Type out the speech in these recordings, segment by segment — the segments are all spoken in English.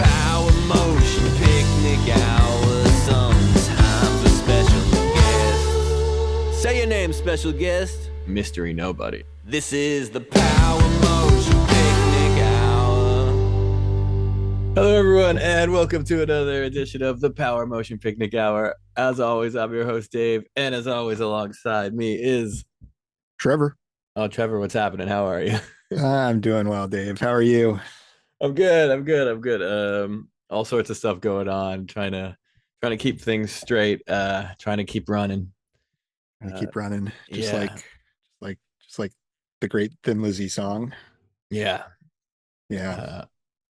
power motion picnic hour, sometimes with special guests. Say your name, special guest. Mystery nobody. This is the power motion picnic hour. Hello, everyone, and welcome to another edition of the Power Motion Picnic Hour. As always, I'm your host, Dave, and as always, alongside me is Trevor. Oh, Trevor, what's happening? How are you? I'm doing well, Dave. How are you? I'm good. All sorts of stuff going on, trying to keep things straight, trying to keep running. I keep running, just yeah. like the great Thin Lizzy song. Yeah.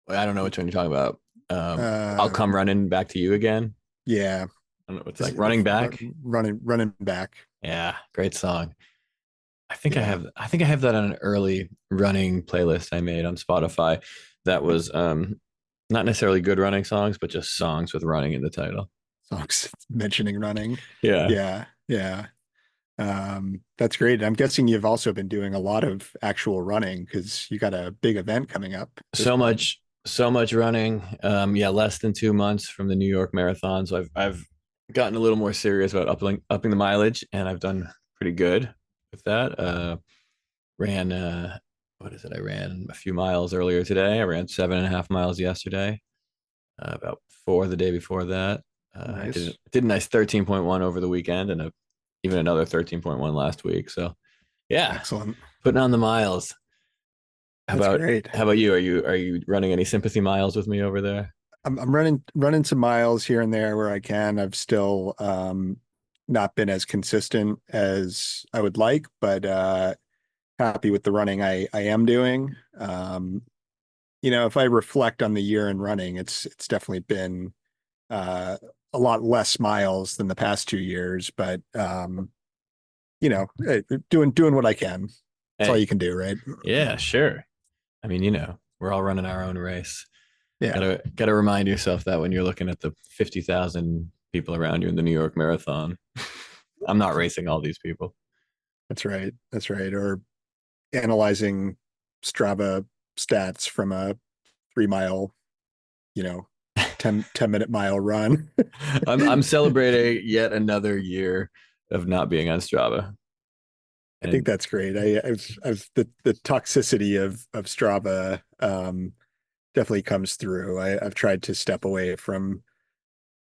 I don't know which one you're talking about. I'll come running back to you again. Yeah. I don't know. It's like running back. Running back. Yeah, great song. I think I have that on an early running playlist I made on Spotify that was not necessarily good running songs, but just songs with running in the title. Songs mentioning running. Yeah. Yeah. That's great. I'm guessing you've also been doing a lot of actual running because you got a big event coming up. So much running. Less than 2 months from the New York Marathon. So I've gotten a little more serious about upping the mileage, and I've done pretty good with that. Ran I ran a few miles earlier today. I ran 7.5 miles yesterday, about 4 the day before that. Nice. I did a nice 13.1 over the weekend, and even another 13.1 last week. So yeah, Excellent. putting on the miles. That's great. How about you? Are you running any sympathy miles with me over there? I'm running some miles here and there where I can. I've still not been as consistent as I would like, but happy with the running I am doing. If I reflect on the year in running, it's definitely been a lot less miles than the past 2 years, but doing what I can. That's all you can do, right? Yeah, sure. I mean, we're all running our own race. Yeah. Gotta remind yourself that when you're looking at the 50,000 people around you in the New York Marathon. I'm not racing all these people. That's right. Or analyzing Strava stats from a 3 mile, 10-minute mile run. I'm celebrating yet another year of not being on Strava. I think that's great. I've the toxicity of Strava definitely comes through. I've tried to step away from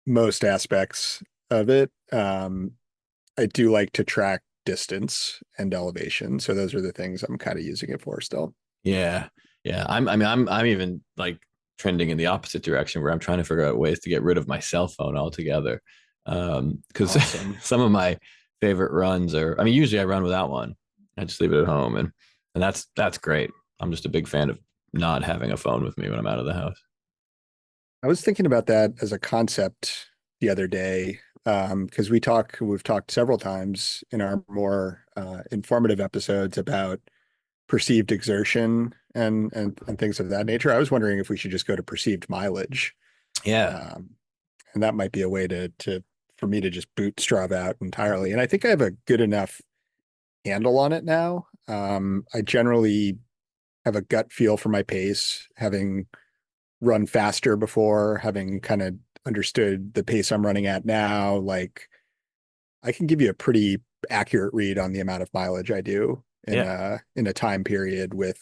most aspects of it. I do like to track distance and elevation, so those are the things I'm kind of using it for still. Yeah. I'm even like trending in the opposite direction where I'm trying to figure out ways to get rid of my cell phone altogether. Because Awesome. some of my favorite runs usually I run without one. I just leave it at home, and that's great. I'm just a big fan of not having a phone with me when I'm out of the house. I was thinking about that as a concept the other day, because we've talked several times in our more informative episodes about perceived exertion and things of that nature. I was wondering if we should just go to perceived mileage. Yeah. And that might be a way for me to just boot Strava out entirely. And I think I have a good enough handle on it now. I generally have a gut feel for my pace, having run faster before, having kind of understood the pace I'm running at now. Like, I can give you a pretty accurate read on the amount of mileage I do in a time period with,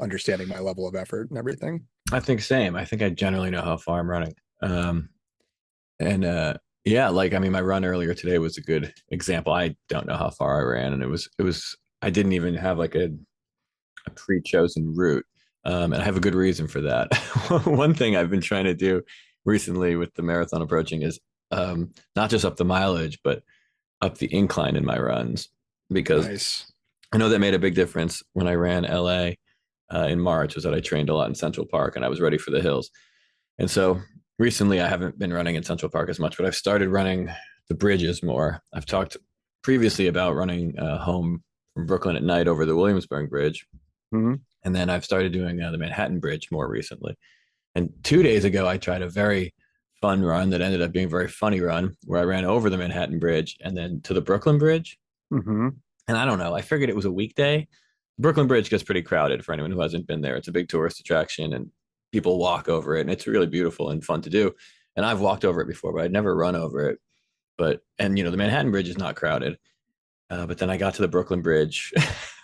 understanding my level of effort and everything. I think same. I think I generally know how far I'm running. My run earlier today was a good example. I don't know how far I ran, and it was I didn't even have like a pre-chosen route. And I have a good reason for that. One thing I've been trying to do recently with the marathon approaching is not just up the mileage, but up the incline in my runs, because Nice. I know that made a big difference when I ran LA in March, was that I trained a lot in Central Park and I was ready for the hills. And so recently I haven't been running in Central Park as much, but I've started running the bridges more. I've talked previously about running home from Brooklyn at night over the Williamsburg Bridge. Mm-hmm. And then I've started doing the Manhattan Bridge more recently. And 2 days ago, I tried a very fun run that ended up being a very funny run where I ran over the Manhattan Bridge and then to the Brooklyn Bridge. Mm-hmm. And I don't know, I figured it was a weekday. Brooklyn Bridge gets pretty crowded for anyone who hasn't been there. It's a big tourist attraction, and people walk over it, and it's really beautiful and fun to do. And I've walked over it before, but I'd never run over it. But and the Manhattan Bridge is not crowded. But then I got to the Brooklyn Bridge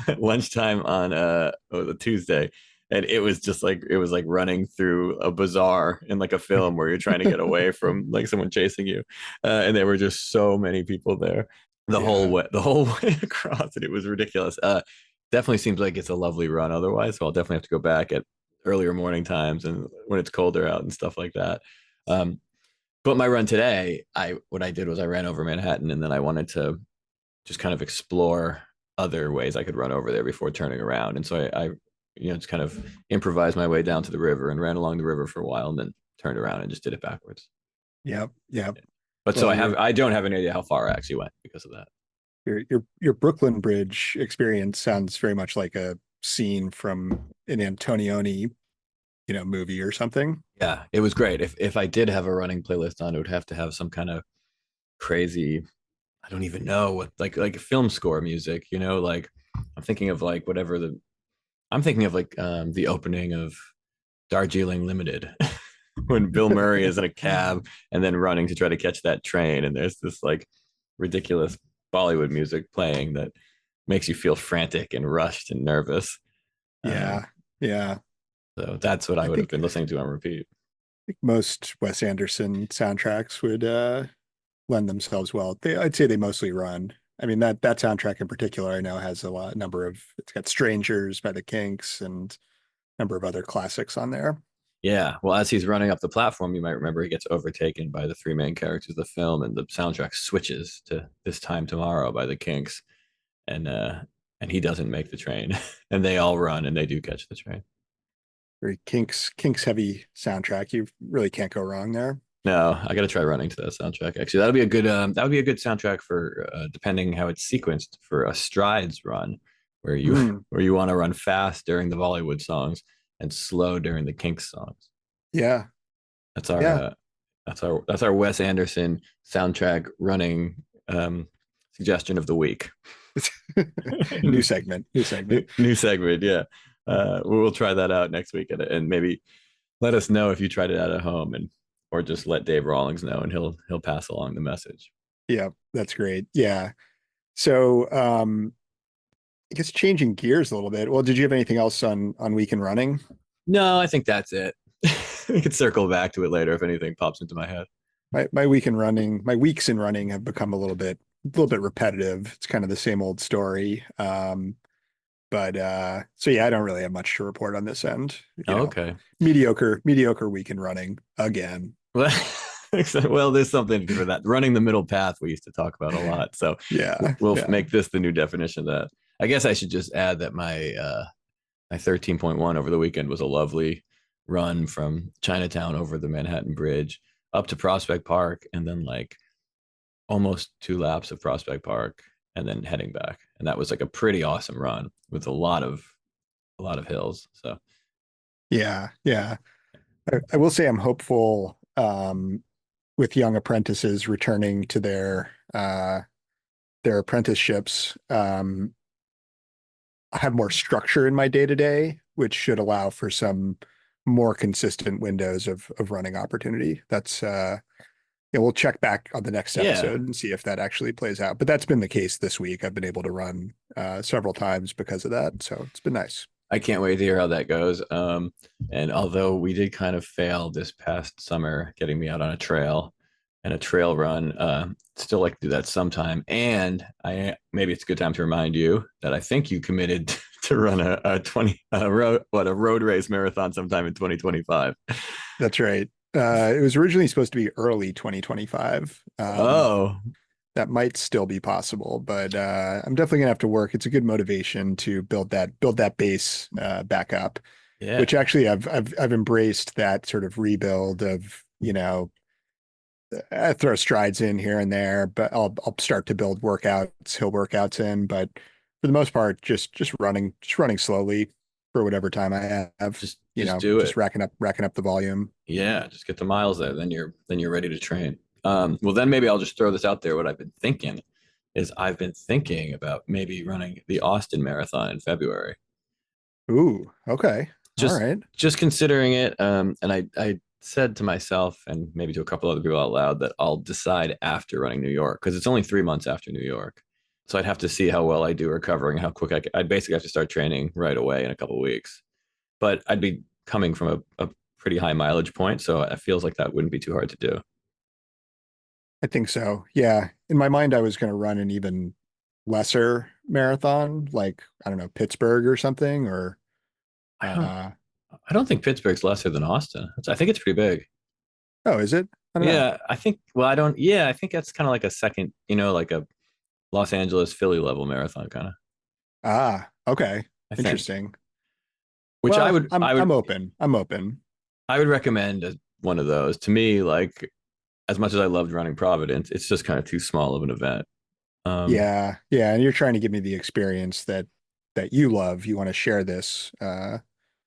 at lunchtime on a Tuesday, and it was just like it was like running through a bazaar in like a film where you're trying to get away from like someone chasing you, and there were just so many people there the whole way across, and it was ridiculous. Definitely seems like it's a lovely run otherwise, so I'll definitely have to go back at earlier morning times and when it's colder out and stuff like that. Um, but my run today, what I did was I ran over Manhattan, and then I wanted to just kind of explore other ways I could run over there before turning around. And so I just kind of improvised my way down to the river and ran along the river for a while, and then turned around and just did it backwards. Yep. Yep. But well, so I don't have any idea how far I actually went because of that. Your Brooklyn Bridge experience sounds very much like a scene from an Antonioni, movie or something. Yeah, it was great. If I did have a running playlist on, it would have to have some kind of crazy, I don't even know what, like film score music, like I'm thinking of like the opening of Darjeeling Limited when Bill Murray is in a cab and then running to try to catch that train, and there's this like ridiculous Bollywood music playing that makes you feel frantic and rushed and nervous. Yeah. So that's what I would have been listening to on repeat. I think most Wes Anderson soundtracks would lend themselves well. I'd say they mostly run. I mean, that soundtrack in particular, I know has it's got Strangers by the Kinks and a number of other classics on there. Yeah. Well, as he's running up the platform, you might remember he gets overtaken by the three main characters of the film, and the soundtrack switches to This Time Tomorrow by the Kinks. And he doesn't make the train. And they all run, and they do catch the train. Very Kinks heavy soundtrack. You really can't go wrong there. No, I got to try running to that soundtrack. Actually, that would be a good soundtrack for depending how it's sequenced for a strides run, where you want to run fast during the Bollywood songs and slow during the Kinks songs. Yeah, that's our Wes Anderson soundtrack running suggestion of the week. New segment. New segment. Yeah, we'll try that out next week, and maybe let us know if you tried it out at home, or just let Dave Rawlings know, and he'll pass along the message. Yeah, that's great. Yeah. So I guess changing gears a little bit. Well, did you have anything else on weekend running? No, I think that's it. We could circle back to it later if anything pops into my head. My weeks in running have become a little bit repetitive. It's kind of the same old story. But so yeah, I don't really have much to report on this end. Okay. Mediocre weekend running again. Well, there's something for that. Running the middle path we used to talk about a lot. So we'll make this the new definition of that. I guess I should just add that my 13.1 over the weekend was a lovely run from Chinatown over the Manhattan Bridge up to Prospect Park, and then like almost 2 laps of Prospect Park, and then heading back. And that was like a pretty awesome run with a lot of hills. So yeah. I will say I'm hopeful with young apprentices returning to their apprenticeships. I have more structure in my day-to-day, which should allow for some more consistent windows of running opportunity. That's we'll check back on the next episode and see if that actually plays out. But that's been the case this week. I've been able to run several times because of that. So it's been nice. I can't wait to hear how that goes. And although we did kind of fail this past summer getting me out on a trail and a trail run, still like to do that sometime. And maybe it's a good time to remind you that I think you committed to run a road race marathon sometime in 2025. That's right. It was originally supposed to be early 2025. That might still be possible, but I'm definitely gonna have to work. It's a good motivation to build that base back up. Yeah. Which actually I've embraced that sort of rebuild of, I throw strides in here and there, but I'll start to build hill workouts in. But for the most part, just running slowly for whatever time I have. Just do it. Just racking up the volume. Yeah, just get the miles there. Then you're ready to train. Well, then maybe I'll just throw this out there. What I've been thinking is I've been thinking about maybe running the Austin Marathon in February. Ooh, okay. All just right. just considering it. And I said to myself and maybe to a couple other people out loud that I'll decide after running New York because it's only 3 months after New York. So I'd have to see how well I do recovering, how quick I'd basically have to start training right away in a couple of weeks. But I'd be coming from a pretty high mileage point, so it feels like that wouldn't be too hard to do. I think so. Yeah. In my mind, I was going to run an even lesser marathon, like, I don't know, Pittsburgh or something, or, I don't uh, I don't think Pittsburgh's lesser than Austin. I think it's pretty big. oh, is it? I don't know. Yeah, I think. Well, I don't. Yeah, I think that's kind of like a second, like a Los Angeles Philly level marathon kind of. Ah, okay. I think, Interesting. which I Well, would I I'm would open. I'm open. I would recommend as one of those. To me, like as much as I loved running Providence, it's just kind of too small of an event. Um, Yeah. Yeah. And you're trying to give me the experience that you love. You want to share this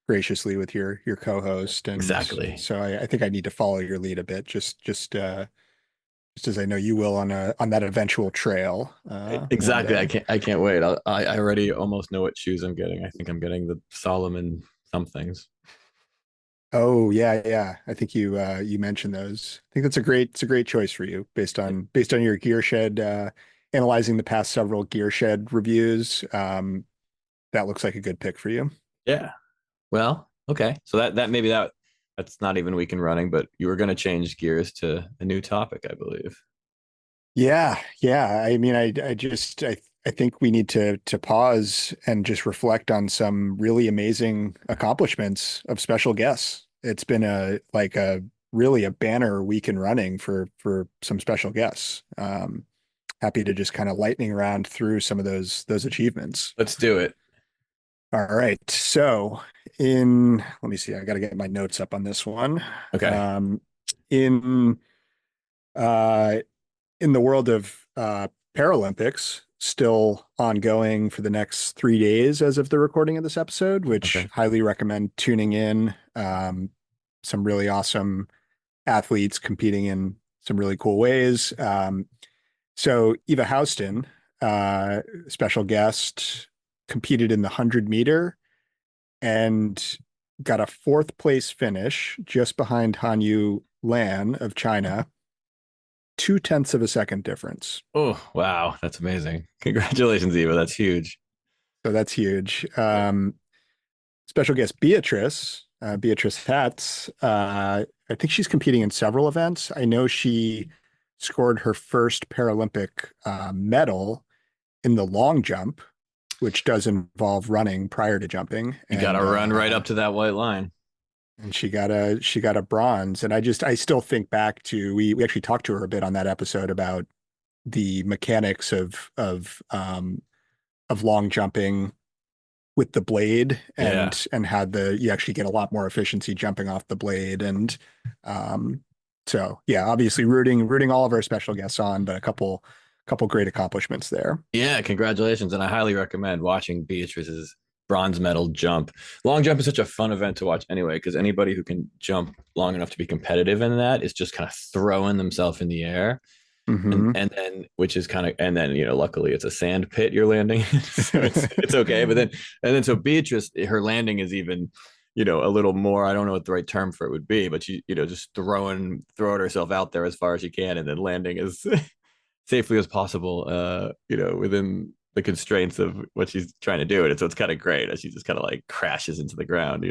graciously with your co-host. And exactly, so I think I need to follow your lead a bit, just as I know you will on that eventual trail one exactly. day. I can't wait. I already almost know what shoes I'm getting. I think I'm getting the Solomon somethings. Oh yeah, yeah. I think you mentioned those. I think it's a great choice for you based on your gear shed analyzing the past several gear shed reviews. That looks like a good pick for you. Yeah. Well, okay. So that's not even weekend running, but you were going to change gears to a new topic, I believe. Yeah, yeah. I mean, I think we need to pause and just reflect on some really amazing accomplishments of special guests. It's been a really a banner week in running for some special guests. Happy to just kind of lightning round through some of those achievements. Let's do it. All right. So let me see, I got to get my notes up on this one. Okay. Um, in uh in the world of Paralympics, still ongoing for the next 3 days as of the recording of this episode, which Okay. highly recommend tuning in. Some really awesome athletes competing in some really cool ways. So Eva Houston, special guest, competed in the 100 meter and got a fourth place finish just behind Hanyu Lan of China, 2/10 of a second difference. Oh, wow. That's amazing. Congratulations, Eva. That's huge. So that's huge. Yeah. Special guest Beatrice Hatz. I think she's competing in several events. I know she scored her first Paralympic medal in the long jump, which does involve running prior to jumping, You got to run right up to that white line. and she got a bronze. And I still think back to we actually talked to her a bit on that episode about the mechanics of long jumping with the blade Yeah. and how you actually get a lot more efficiency jumping off the blade. And so yeah, obviously rooting all of our special guests on, but a couple great accomplishments there. Yeah. Congratulations. And I highly recommend watching Beatrice's bronze medal jump. Long jump is such a fun event to watch anyway, because anybody who can jump long enough to be competitive in that is just kind of throwing themselves in the air. and Hmm. and then which is kind of and then luckily it's a sand pit you're landing so it's okay, but then and then so Beatrice, her landing is even a little more, I don't know what the right term for it would be, but she just throwing herself out there as far as she can and then landing as safely as possible within the constraints of what she's trying to do, and so it's kind of great as she just kind of like crashes into the ground.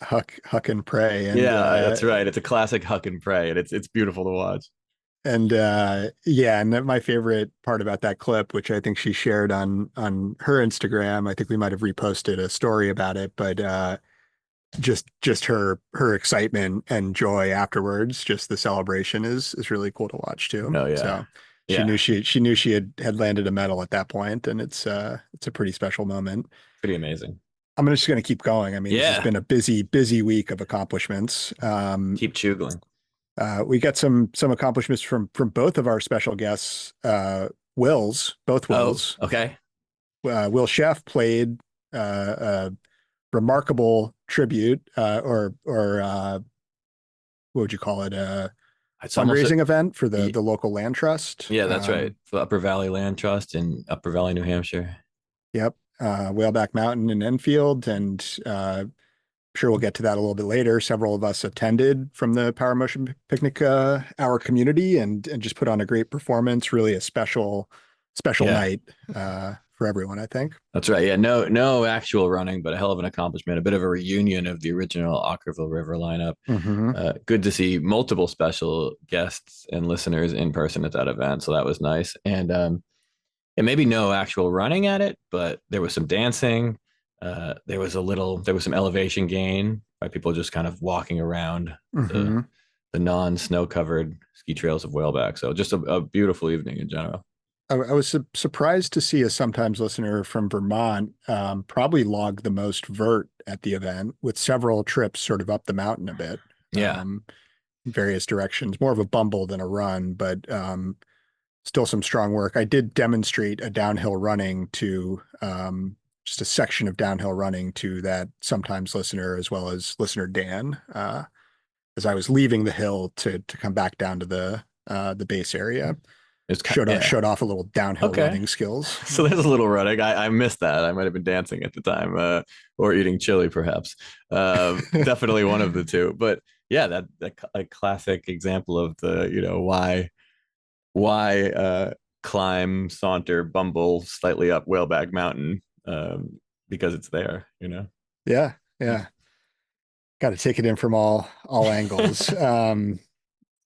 Huck and pray. Yeah, that's right, it's a classic huck and pray, and it's beautiful to watch. Yeah, and my favorite part about that clip, which I think she shared on her Instagram, I think we might have reposted a story about it, but just her excitement and joy afterwards, just the celebration is really cool to watch too. Oh yeah. So Yeah. she knew she had landed a medal at that point, and it's a pretty special moment. Pretty amazing. I'm just going to keep going. I mean, this has Yeah. been a busy week of accomplishments. Keep chugling. We got some accomplishments from both of our special guests, both Oh, Wills. okay. Will Sheff played a remarkable tribute, or what would you call it? A It's almost fundraising event for y- the local land trust. yeah, that's right. The Upper Valley Land Trust in Upper Valley, New Hampshire. Yep. Whaleback Mountain in Enfield, and sure we'll get to that a little bit later. Several of us attended from the Power Motion Picnic our community and just put on a great performance. Really a special Yeah, night for everyone, I think. that's right. Yeah, no actual running, but a hell of an accomplishment. A bit of a reunion of the original Ockerville River lineup. Mm-hmm. Good to see multiple special guests and listeners in person at that event. So that was nice. And maybe no actual running at it, but there was some dancing. There was some elevation gain by people just kind of walking around the Mm-hmm. the non-snow covered ski trails of Whaleback. So just a beautiful evening in general. I was surprised to see a sometimes listener from Vermont probably log the most vert at the event, with several trips sort of up the mountain a bit, Yeah, in various directions. More of a bumble than a run, but still some strong work. I did demonstrate a downhill running to just a section of downhill running to that sometimes listener as well as listener Dan as I was leaving the hill to come back down to the base area. it's kind yeah. Showed off a little downhill Okay. running skills. So there's a little running. I missed that. I might have been dancing at the time, or eating chili, perhaps. Definitely one of the two. But yeah, that a classic example of the why climb, saunter, bumble slightly up Whaleback Mountain, because it's there. Yeah, yeah. Got to take it in from all angles.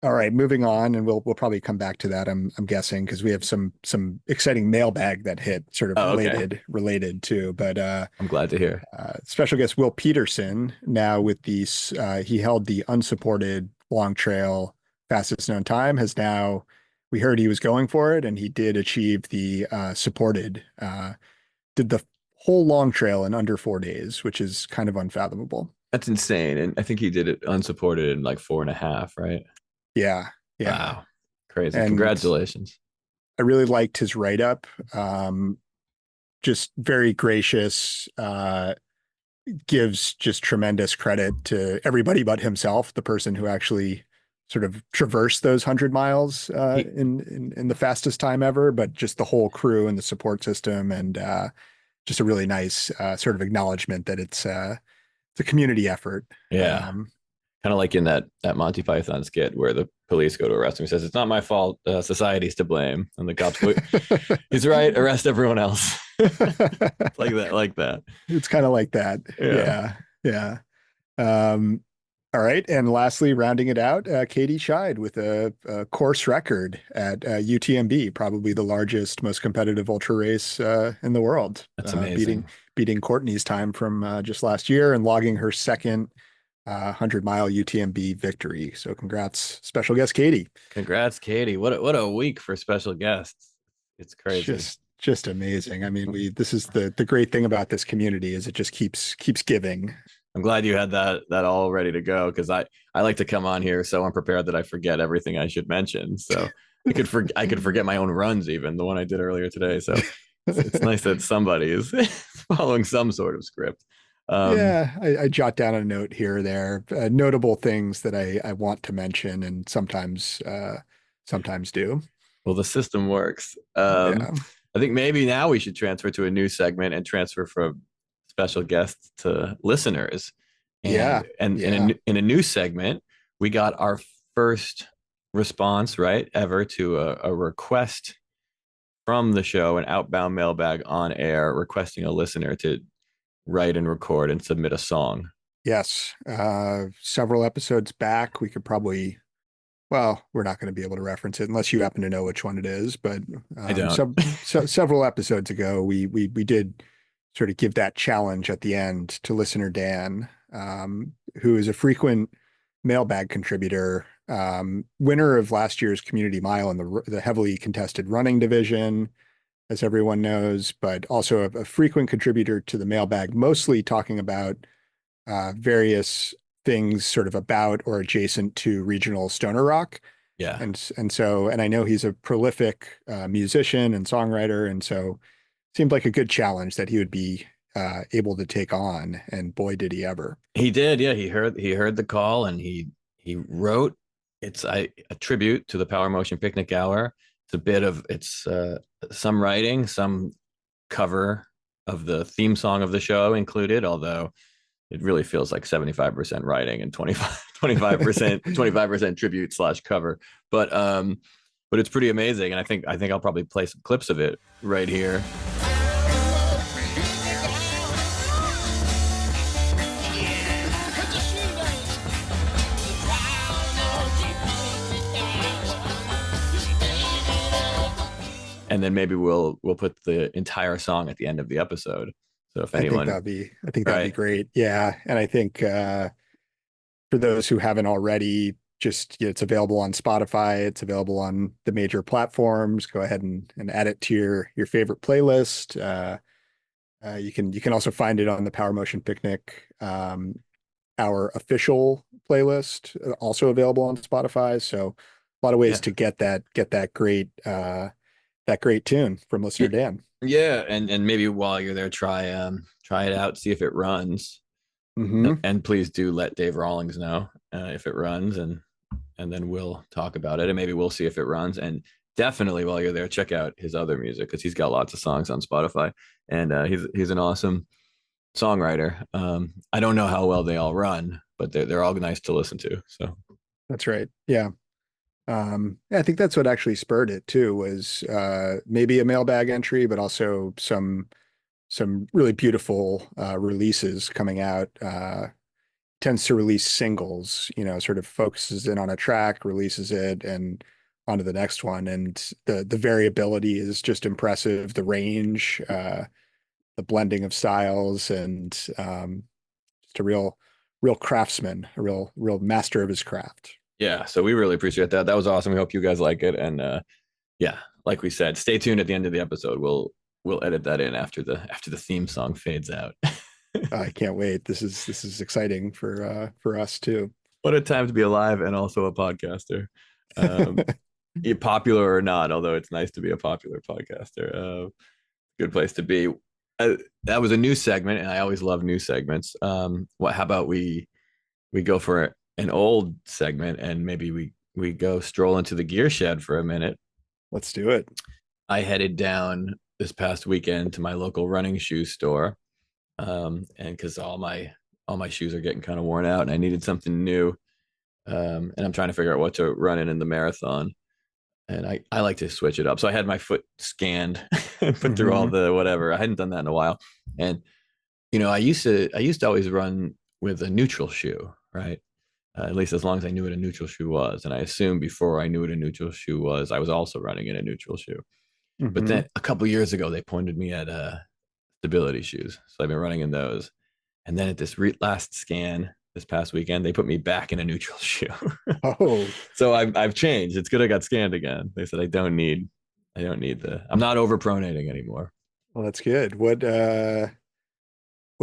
All right, moving on, and we'll probably come back to that. I'm guessing because we have some exciting mailbag that hit sort of Oh, okay. related too. But I'm glad to hear. special guest Will Peterson now with these. He held the unsupported long trail fastest known time. Has now we heard he was going for it, and he did achieve the supported. Did the whole long trail in under 4 days, which is kind of unfathomable. That's insane. And I think he did it unsupported in like 4.5, right? Yeah, yeah. Wow. Crazy. And Congratulations. I really liked his write up. Just very gracious, gives just tremendous credit to everybody but himself, the person who actually sort of traversed those 100 miles He, in the fastest time ever, but just the whole crew and the support system, and just a really nice sort of acknowledgement that it's a community effort. yeah. Kind of like in that Monty Python skit where the police go to arrest him. He says, "It's not my fault. Society's to blame." And the cops go, "He's right. Arrest everyone else." Like that. It's kind of like that. Yeah. Yeah. Yeah. All right. And lastly, rounding it out, Katie Scheid with a course record at UTMB, probably the largest, most competitive ultra race in the world. That's amazing. Beating Courtney's time from just last year and logging her second 100-mile UTMB victory. So congrats, special guest Katie. Congrats, Katie. What a week for special guests. It's crazy. Just amazing. I mean, this is the great thing about this community is it just keeps giving. I'm glad you had that all ready to go, because I like to come on here so unprepared that I forget everything I should mention. So I could forget my own runs, even the one I did earlier today. So it's nice that somebody is following some sort of script. Yeah, I jot down a note here or there, notable things that I want to mention and sometimes do. Well, the system works. Yeah. I think maybe now we should transfer to a new segment and transfer from special guests to listeners. Yeah. And Yeah. in a new segment, we got our first response, right, ever to a request from the show, an outbound mailbag on air requesting a listener to write and record and submit a song. Yes. Several episodes back, we could probably, well, we're not going to be able to reference it unless you happen to know which one it is, but I don't. several episodes ago, we did sort of give that challenge at the end to listener Dan, who is a frequent mailbag contributor, winner of last year's community mile in the heavily contested running division, as everyone knows, but also a frequent contributor to the mailbag, mostly talking about various things sort of about or adjacent to regional stoner rock. Yeah. And I know he's a prolific musician and songwriter, and so seemed like a good challenge that he would be able to take on. And boy, did he ever. He did. Yeah. He heard the call and he wrote. It's a tribute to the Power Motion Picnic Hour. It's some writing, some cover of the theme song of the show included, although it really feels like 75% writing and 25% tribute / cover. But it's pretty amazing. And I think I'll probably play some clips of it right here. And then maybe we'll put the entire song at the end of the episode. So if anyone, I think that'd be great. Yeah. And I think for those who haven't already, just it's available on Spotify. It's available on the major platforms. Go ahead and add it to your favorite playlist. You can also find it on the Power Motion Picnic, our official playlist, also available on Spotify. So a lot of ways to get that great tune from listener Dan. Yeah, and maybe while you're there, try it out, see if it runs. And please do let Dave Rawlings know if it runs, and then we'll talk about it, and maybe we'll see if it runs. And definitely while you're there, check out his other music, because he's got lots of songs on Spotify, and he's an awesome songwriter. I don't know how well they all run, but they're all nice to listen to. So that's right. Yeah. I think that's what actually spurred it too, was maybe a mailbag entry, but also some really beautiful releases coming out. Tends to release singles, sort of focuses in on a track, releases it, and onto the next one. And the variability is just impressive. The range, the blending of styles, and just a real craftsman, a real master of his craft. Yeah, so we really appreciate that. That was awesome. We hope you guys like it. And yeah, like we said, stay tuned at the end of the episode. We'll edit that in after the theme song fades out. I can't wait. This is exciting for us too. What a time to be alive and also a podcaster. Popular or not, although it's nice to be a popular podcaster. Good place to be. That was a new segment, and I always love new segments. How about we go for an old segment, and maybe we go stroll into the gear shed for a minute. Let's do it. I headed down this past weekend to my local running shoe store, and because all my shoes are getting kind of worn out, and I needed something new, and I'm trying to figure out what to run in the marathon, and I like to switch it up. So I had my foot scanned and put through all the whatever. I hadn't done that in a while, and I used to always run with a neutral shoe, right? At least as long as I knew what a neutral shoe was. And I assumed before I knew what a neutral shoe was, I was also running in a neutral shoe. But then a couple of years ago, they pointed me at stability shoes. So I've been running in those. And then at this last scan this past weekend, they put me back in a neutral shoe. Oh, so I've changed. It's good I got scanned again. They said I don't need I'm not overpronating anymore. Well, that's good. What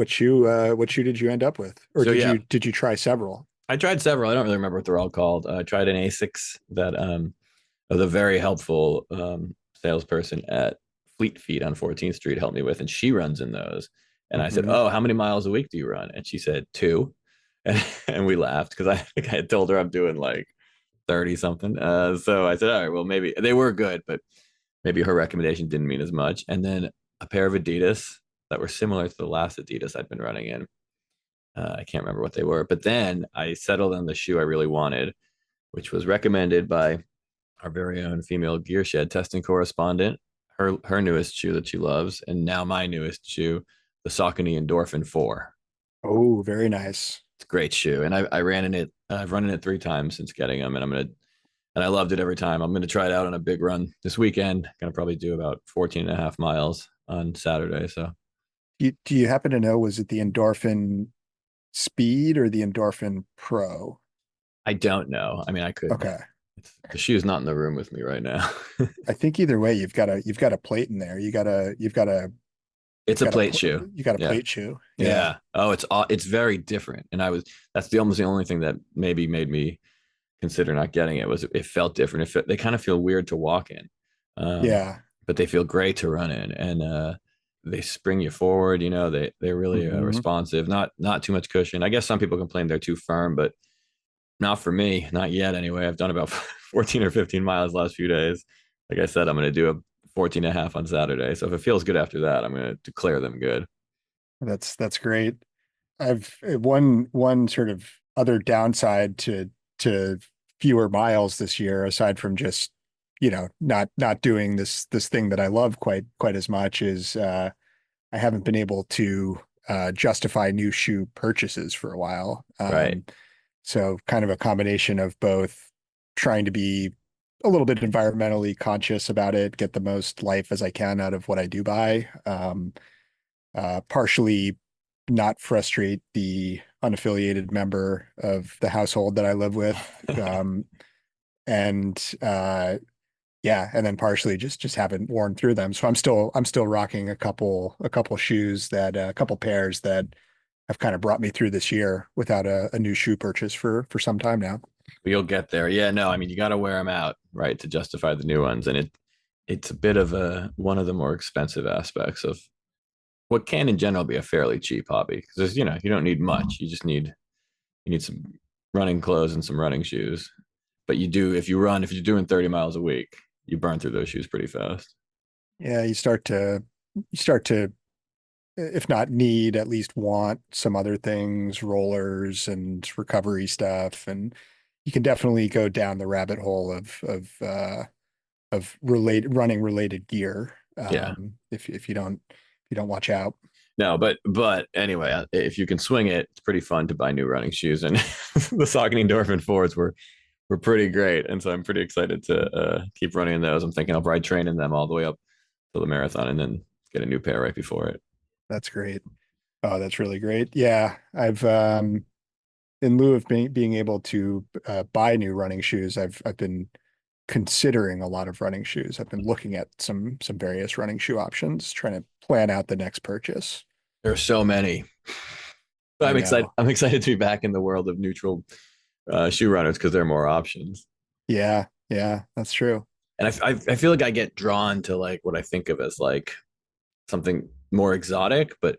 shoe did you end up with? Or did you try several? I tried several. I don't really remember what they're all called. I tried an Asics that was a very helpful salesperson at Fleet Feet on 14th Street helped me with, and she runs in those. And I said, "Oh, how many miles a week do you run?" And she said 2, and we laughed because I think I had told her I'm doing like 30 something. So I said, "All right, well maybe they were good, but maybe her recommendation didn't mean as much." And then a pair of Adidas that were similar to the last Adidas I'd been running in. I can't remember what they were, but then I settled on the shoe I really wanted, which was recommended by our very own female gear shed testing correspondent, her newest shoe that she loves, and now my newest shoe, the Saucony Endorphin 4. Oh, very nice. It's a great shoe, and I ran in it. I've run in it 3 times since getting them, and I loved it every time. I'm gonna try it out on a big run this weekend. Gonna probably do about 14 and a half miles on Saturday. So, do you happen to know, was it the Endorphin Speed or the Endorphin Pro? I don't know. I mean, I could. Okay. The shoe's not in the room with me right now. I think either way, you've got a plate in there. It's a plate shoe. You got a plate shoe. Yeah. Oh, it's very different. And that's almost the only thing that maybe made me consider not getting it, was it felt different. They kind of feel weird to walk in. But they feel great to run in, and they spring you forward. They're really responsive. Not too much cushion. I guess some people complain they're too firm, but not for me. Not yet, anyway. I've done about 14 or 15 miles last few days. Like I said, I'm going to do a 14 and a half on Saturday. So if it feels good after that, I'm going to declare them good. That's great. I've one sort of other downside to fewer miles this year, aside from just, not doing this thing that I love quite as much, is I haven't been able to justify new shoe purchases for a while. Right. So kind of a combination of both trying to be a little bit environmentally conscious about it, get the most life as I can out of what I do buy. Partially not frustrate the unaffiliated member of the household that I live with. And yeah, and then partially just haven't worn through them. So I'm still rocking a couple shoes that a couple pairs that have kind of brought me through this year without a new shoe purchase for some time now. You'll get there. Yeah, no, I mean you got to wear them out, right, to justify the new ones, and it's a bit of a one of the more expensive aspects of what can in general be a fairly cheap hobby because there's you don't need much. You need some running clothes and some running shoes, but you do if you're doing 30 miles a week, you burn through those shoes pretty fast. Yeah, you start to, if not need, at least want some other things, rollers and recovery stuff, and you can definitely go down the rabbit hole of related running related gear, Yeah. if you don't watch out. No, but anyway, if you can swing it, it's pretty fun to buy new running shoes, and the Saucony Endorphin fours were pretty great, and so I'm pretty excited to keep running in those. I'm thinking I'll probably train in them all the way up to the marathon, and then get a new pair right before it. That's great. Oh, that's really great. Yeah, I've in lieu of being able to buy new running shoes, I've been considering a lot of running shoes. I've been looking at some various running shoe options, trying to plan out the next purchase. There are so many. But I I'm excited. know. I'm excited to be back in the world of neutral shoe runners because there are more options. Yeah, yeah, that's true. And I feel like I get drawn to like what I think of as like something more exotic, but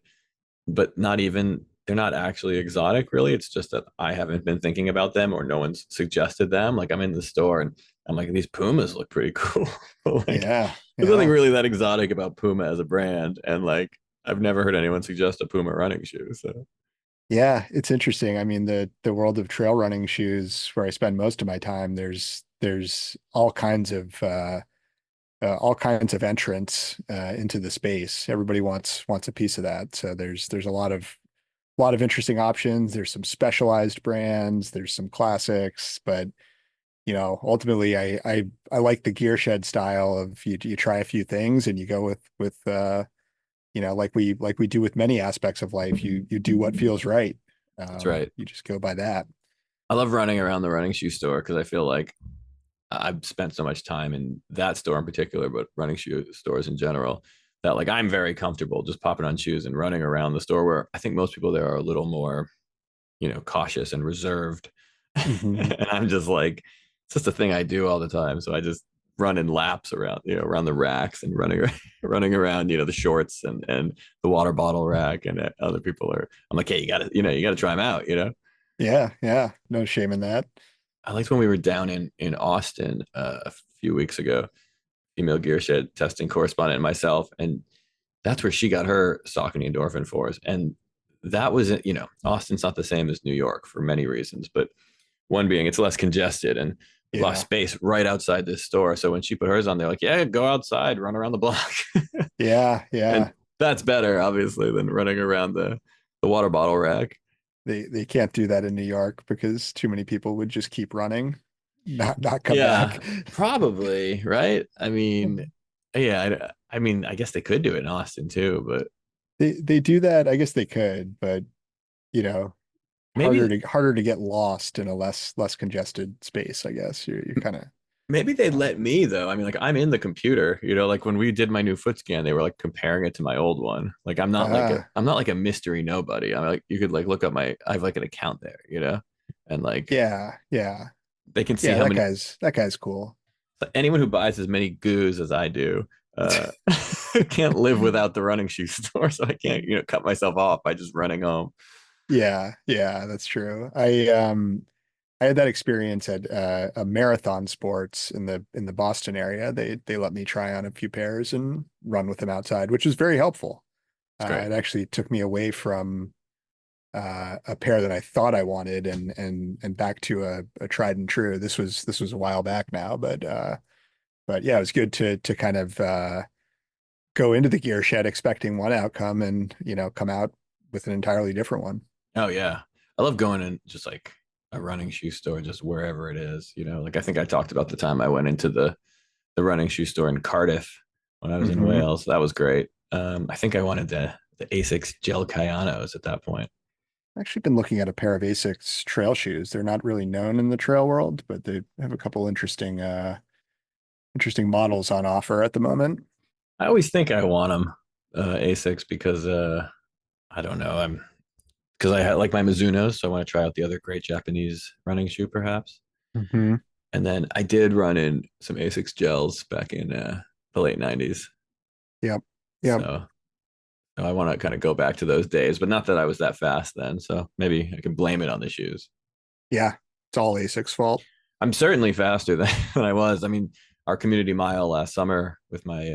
not even they're not actually exotic really. It's just that I haven't been thinking about them or no one's suggested them. Like I'm in the store and I'm like, these Pumas look pretty cool. Like Yeah, there's nothing yeah. really that exotic about Puma as a brand. And like I've never heard anyone suggest a Puma running shoe. So Yeah, it's interesting. I mean, the world of trail running shoes, where I spend most of my time, there's all kinds of entrants into the space. Everybody wants a piece of that. So there's a lot of interesting options. There's some specialized brands, there's some classics, but ultimately I like the gear shed style of you try a few things and you go with like we do with many aspects of life, you do what feels right. that's right. You just go by that. I love running around the running shoe store because I feel like I've spent so much time in that store in particular, but running shoe stores in general, that like I'm very comfortable just popping on shoes and running around the store where I think most people there are a little more, cautious and reserved. Hmm. And I'm just like, it's just a thing I do all the time. So I just run in laps around, around the racks and running, running around, the shorts and the water bottle rack. And other people I'm like, hey, you gotta try them out. Yeah, yeah. No shame in that. I liked when we were down in Austin a few weeks ago, female gear shed testing correspondent and myself, and that's where she got her Saucony Endorphin fours. And that was, Austin's not the same as New York for many reasons, but one being it's less congested and a lot of Yeah, space right outside this store. So when she put hers on, they're like, yeah, go outside, run around the block. yeah, And yeah. that's better, obviously, than running around the water bottle rack. They can't do that in New York because too many people would just keep running, not come Yeah, back. probably, right? I mean, yeah, I mean, I guess they could do it in Austin too, but They do that. I guess they could, but you know, harder maybe to harder to get lost in a less congested space, I guess. You're kind of maybe they'd let me though. I mean, like I'm in the computer, like when we did my new foot scan, they were like comparing it to my old one. Like I'm not like a mystery nobody. I'm like you could like look up I have like an account there, and like yeah, yeah. they can see Yeah, how that many guy's cool. anyone who buys as many goos as I do uh can't live without the running shoe store. So I can't, cut myself off by just running home. Yeah, yeah, that's true. I had that experience at a Marathon Sports in the Boston area. They let me try on a few pairs and run with them outside, which was very helpful. It's great. It actually took me away from a pair that I thought I wanted, and back to a tried and true. This was a while back now, but yeah, it was good to kind of go into the gear shed expecting one outcome and come out with an entirely different one. Oh yeah. I love going in just like a running shoe store, just wherever it is, like I think I talked about the time I went into the running shoe store in Cardiff when I was in Hmm. Wales. That was great. I think I wanted the Asics Gel Kayanos at that point. I've actually been looking at a pair of Asics trail shoes. They're not really known in the trail world, but they have a couple interesting models on offer at the moment. I always think I want them, Asics, because I don't know. Because I like my Mizunos, so I want to try out the other great Japanese running shoe, perhaps. Hmm. And then I did run in some Asics gels back in the late '90s. Yep. Yep. So I want to kind of go back to those days, but not that I was that fast then. So maybe I can blame it on the shoes. Yeah. It's all Asics fault. I'm certainly faster than, than I was. I mean, our community mile last summer with my,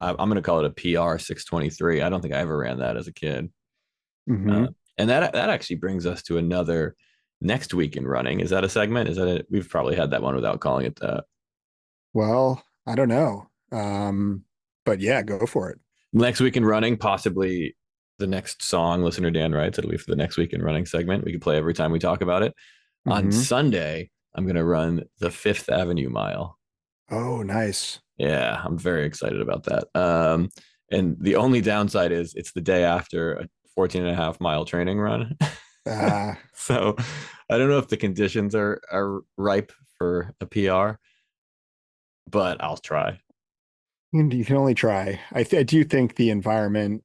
I'm going to call it a PR 623. I don't think I ever ran that as a kid. Hmm. Uh, and that actually brings us to another next week in running. Is that a segment? Is that it? We've probably had that one without calling it that. Well, I don't know. But yeah, go for it. Next week in running, possibly the next song listener Dan writes. It'll be for the next week in running segment. We can play every time we talk about it. On Hmm. Sunday, I'm going to run the Fifth Avenue Mile. Oh, nice. Yeah, I'm very excited about that. And the only downside is it's the day after a 14 and a half mile training run. Uh, So I don't know if the conditions are ripe for a PR, but I'll try. you can only try. I do think the environment,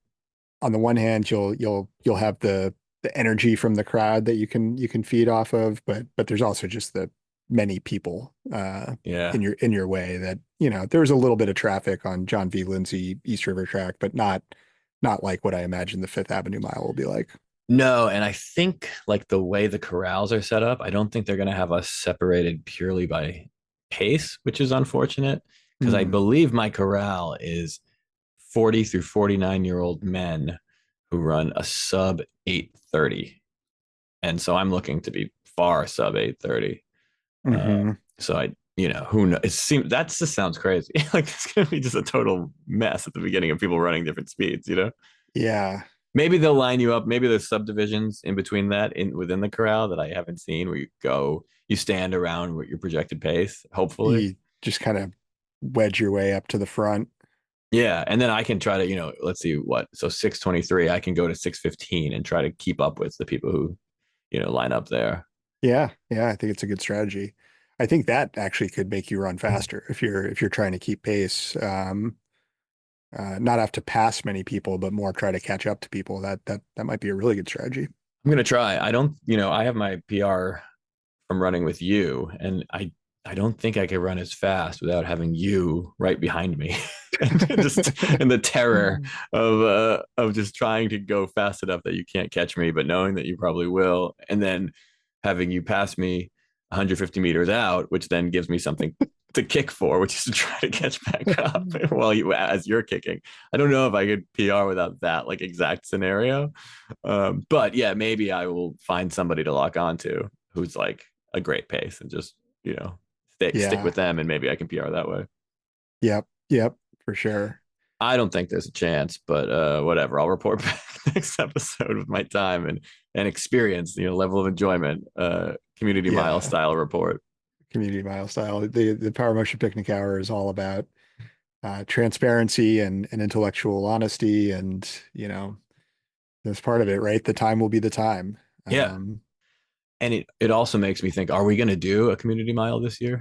on the one hand, you'll have the energy from the crowd that you can feed off of, but there's also just the many people Yeah. in your way that there was a little bit of traffic on John V. Lindsay East River Track, but not like what I imagine the Fifth Avenue Mile will be like. No, and I think like the way the corrals are set up, I don't think they're going to have us separated purely by pace, which is unfortunate because I Hmm. believe my corral is 40 through 49-year-old men who run a sub 830. And so I'm looking to be far sub 830. Hmm. So who knows? It seems that just sounds crazy. Like it's going to be just a total mess at the beginning of people running different speeds. Yeah. Maybe they'll line you up. Maybe there's subdivisions in between that in within the corral that I haven't seen where you stand around with your projected pace, hopefully. You just kind of wedge your way up to the front. Yeah. And then I can try to, let's see what. So 623, I can go to 615 and try to keep up with the people who, line up there. Yeah, yeah, I think it's a good strategy. I think that actually could make you run faster if you're trying to keep pace. Not have to pass many people, but more try to catch up to people. That might be a really good strategy. I'm gonna try. I don't, I have my PR from running with you, and I don't think I could run as fast without having you right behind me, and just and the terror of just trying to go fast enough that you can't catch me, but knowing that you probably will, and then having you pass me 150 meters out, which then gives me something to kick for, which is to try to catch back up while you as you're kicking. I don't know if I could PR without that like exact scenario. But yeah, maybe I will find somebody to lock onto who's like a great pace and just, stick Yeah. with them and maybe I can PR that way. Yep. Yep. For sure. I don't think there's a chance, but whatever. I'll report back next episode with my time and experience, level of enjoyment, community mile Yeah. style report. Community mile style. The Power Motion Picnic Hour is all about transparency and intellectual honesty, and that's part of it, right? The time will be the time. Yeah. And it also makes me think, are we going to do a community mile this year?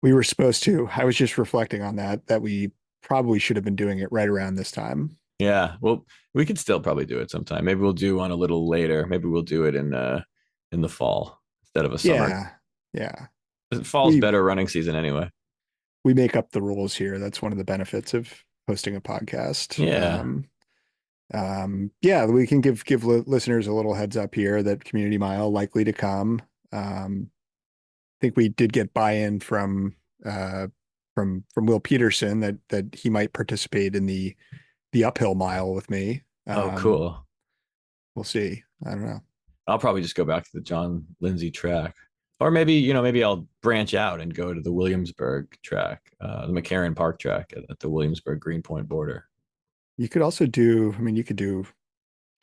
We were supposed to. I was just reflecting on that we probably should have been doing it right around this time. Yeah. Well, we could still probably do it sometime. Maybe we'll do one a little later. Maybe we'll do it in the fall instead of a summer. Yeah. Yeah. Fall's We better running season anyway. we make up the rules here. That's one of the benefits of hosting a podcast. Yeah. Yeah, we can give listeners a little heads up here that Community Mile likely to come. I think we did get buy-in uh, from Will Peterson that he might participate in the uphill mile with me. Oh, cool. We'll see. I don't know. I'll probably just go back to the John Lindsay track, or maybe I'll branch out and go to the Williamsburg track, the McCarran Park track at the Williamsburg Greenpoint border. You could also do, I mean, you could do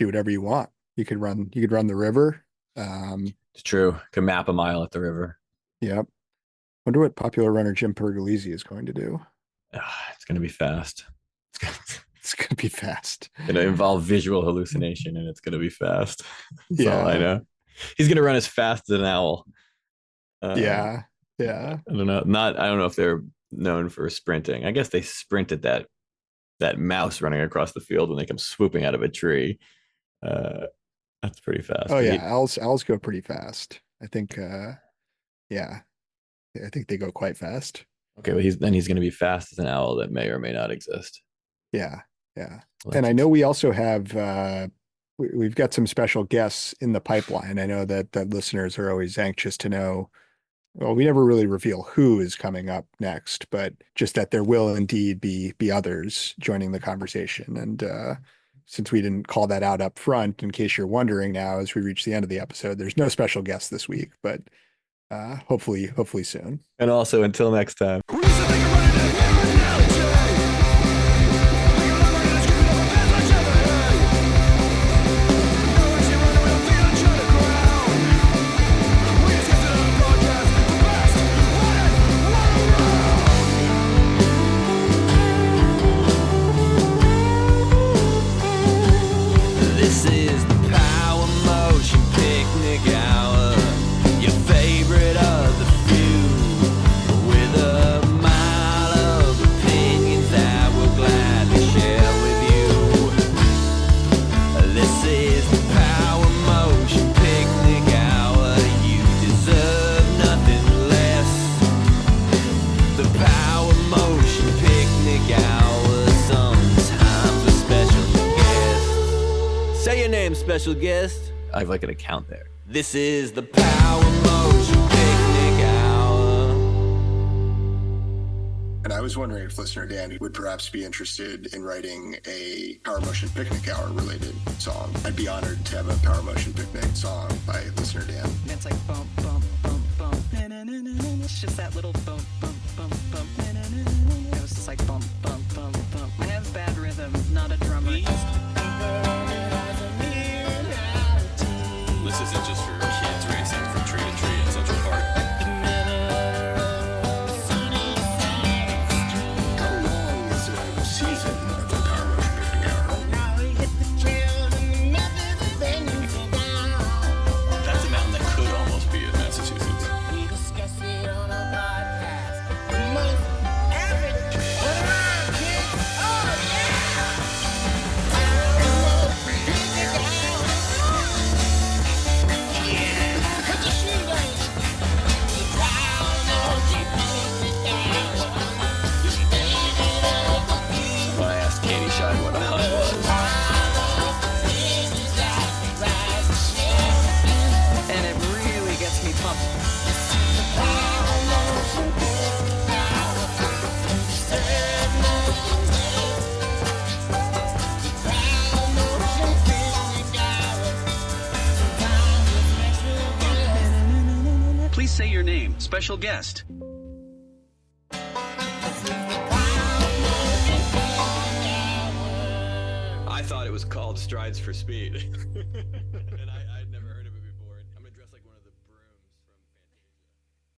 whatever you want. You could run the river. It's true. Could map a mile at the river. Yep. Wonder what popular runner Jim Pergolesi is going to do. It's going to be fast. It's going to be fast. Going to involve visual hallucination, and it's going to be fast. That's Yeah. all I know. He's going to run as fast as an owl. Yeah. I don't know. I don't know if they're known for sprinting. I guess they sprint at that mouse running across the field when they come swooping out of a tree. That's pretty fast. Oh yeah, owls go pretty fast. I think yeah. I think they go quite fast. Okay, but he's going to be fast as an owl that may or may not exist. Yeah. And I know we also have we've got some special guests in the pipeline. I know that listeners are always anxious to know. Well, we never really reveal who is coming up next, but just that there will indeed be others joining the conversation. And since we didn't call that out up front, in case you're wondering now, as we reach the end of the episode, there's no special guest this week, but hopefully soon. And also, until next time. This is the Power Motion Picnic Hour, your favorite of the few, with a mile of opinions that we'll gladly share with you. This is the Power Motion Picnic Hour, you deserve nothing less. The Power Motion Picnic Hour, sometimes with special guests. Say your name, special guest. I have like an account there. This is the Power Motion Picnic Hour. And I was wondering if listener Dan would perhaps be interested in writing a Power Motion Picnic Hour related song. I'd be honored to have a Power Motion Picnic song by listener Dan. And it's like bump, bump, bump, bump. It's just that little bump, bump, bump, bump. It was just like bump, bump, bump, bump. I have bad rhythm, not a drummer. This isn't just for kids racing from tree to tree in Central Park. How long is the season of the Power Motion Picnic Hour? That's a mountain that could almost be in Massachusetts. I asked Katie Shine what a hunt was. And it really gets me pumped. Please say your name. Special guest. I thought it was called Strides for Speed. And I